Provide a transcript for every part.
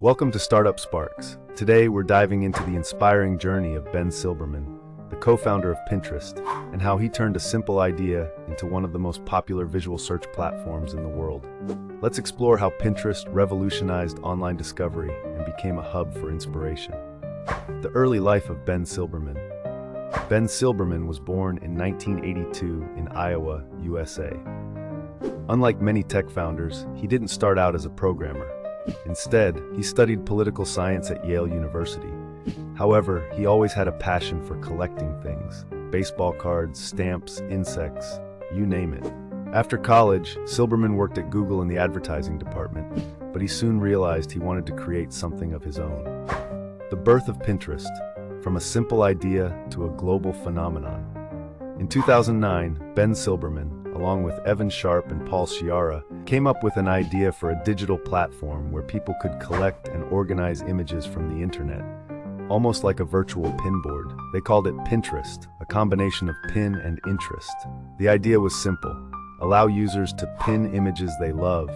Welcome to Startup Sparks. Today we're diving into the inspiring journey of Ben Silbermann, the co-founder of Pinterest, and how he turned a simple idea into one of the most popular visual search platforms in the world. Let's explore how Pinterest revolutionized online discovery and became a hub for inspiration. The early life of Ben Silbermann. Ben Silbermann was born in 1982 in Iowa, USA. Unlike many tech founders, he didn't start out as a programmer. Instead, he studied political science at Yale University. However, he always had a passion for collecting things: baseball cards, stamps, insects, you name it. After college, Silbermann worked at Google in the advertising department, but he soon realized he wanted to create something of his own. The birth of Pinterest, from a simple idea to a global phenomenon. In 2009, Ben Silbermann, along with Evan Sharp and Paul Sciarra, came up with an idea for a digital platform where people could collect and organize images from the internet, almost like a virtual pinboard. They called it Pinterest, a combination of pin and interest. The idea was simple: allow users to pin images they love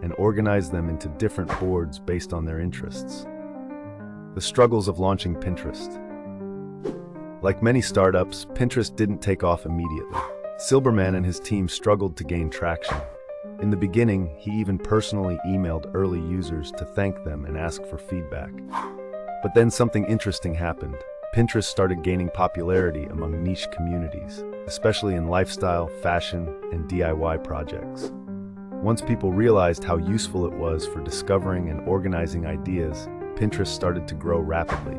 and organize them into different boards based on their interests. The struggles of launching Pinterest. Like many startups, Pinterest didn't take off immediately. Silbermann and his team struggled to gain traction. In the beginning, he even personally emailed early users to thank them and ask for feedback. But then something interesting happened. Pinterest started gaining popularity among niche communities, especially in lifestyle, fashion, and DIY projects. Once people realized how useful it was for discovering and organizing ideas, Pinterest started to grow rapidly.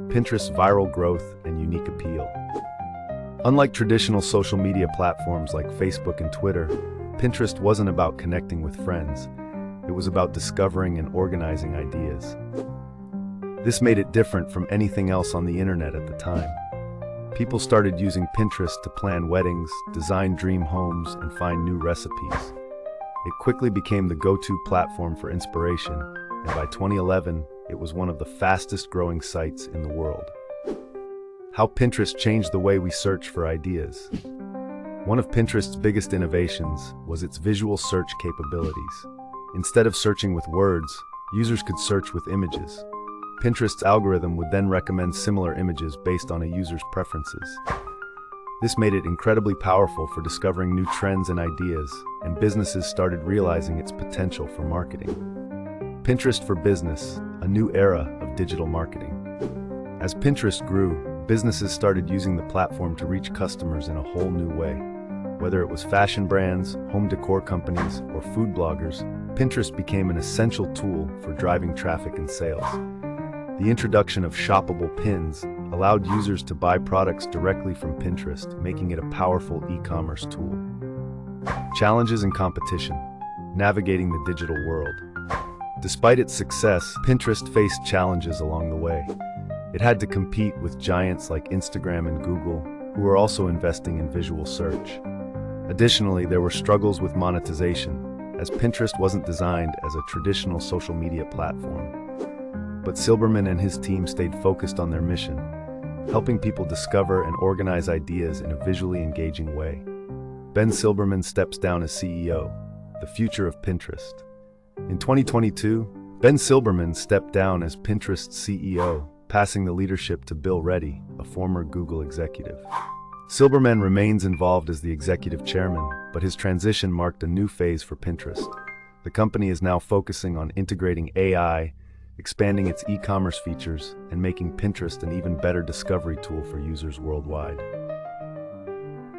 Pinterest's viral growth and unique appeal. Unlike traditional social media platforms like Facebook and Twitter, Pinterest wasn't about connecting with friends. It was about discovering and organizing ideas. This made it different from anything else on the internet at the time. People started using Pinterest to plan weddings, design dream homes, and find new recipes. It quickly became the go-to platform for inspiration, and by 2011, it was one of the fastest growing sites in the world. How Pinterest changed the way we search for ideas. One of Pinterest's biggest innovations was its visual search capabilities. Instead of searching with words, users could search with images. Pinterest's algorithm would then recommend similar images based on a user's preferences. This made it incredibly powerful for discovering new trends and ideas, and businesses started realizing its potential for marketing. Pinterest for Business, a new era of digital marketing. As Pinterest grew, businesses started using the platform to reach customers in a whole new way. Whether it was fashion brands, home decor companies, or food bloggers, Pinterest became an essential tool for driving traffic and sales. The introduction of shoppable pins allowed users to buy products directly from Pinterest, making it a powerful e-commerce tool. Challenges and competition. Navigating the digital world. Despite its success, Pinterest faced challenges along the way. It had to compete with giants like Instagram and Google, who were also investing in visual search. Additionally, there were struggles with monetization, as Pinterest wasn't designed as a traditional social media platform. But Silbermann and his team stayed focused on their mission, helping people discover and organize ideas in a visually engaging way. Ben Silbermann steps down as CEO, the future of Pinterest. In 2022, Ben Silbermann stepped down as Pinterest's CEO, passing the leadership to Bill Ready, a former Google executive. Silbermann remains involved as the executive chairman, but his transition marked a new phase for Pinterest. The company is now focusing on integrating AI, expanding its e-commerce features, and making Pinterest an even better discovery tool for users worldwide.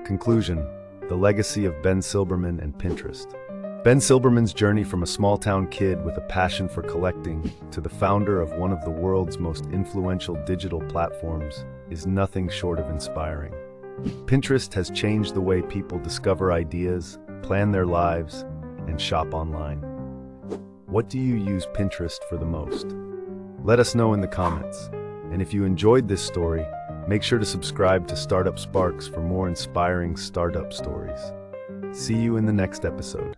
Conclusion: the legacy of Ben Silbermann and Pinterest. Ben Silbermann's journey from a small-town kid with a passion for collecting to the founder of one of the world's most influential digital platforms is nothing short of inspiring. Pinterest has changed the way people discover ideas, plan their lives, and shop online. What do you use Pinterest for the most? Let us know in the comments. And if you enjoyed this story, make sure to subscribe to Startup Sparks for more inspiring startup stories. See you in the next episode.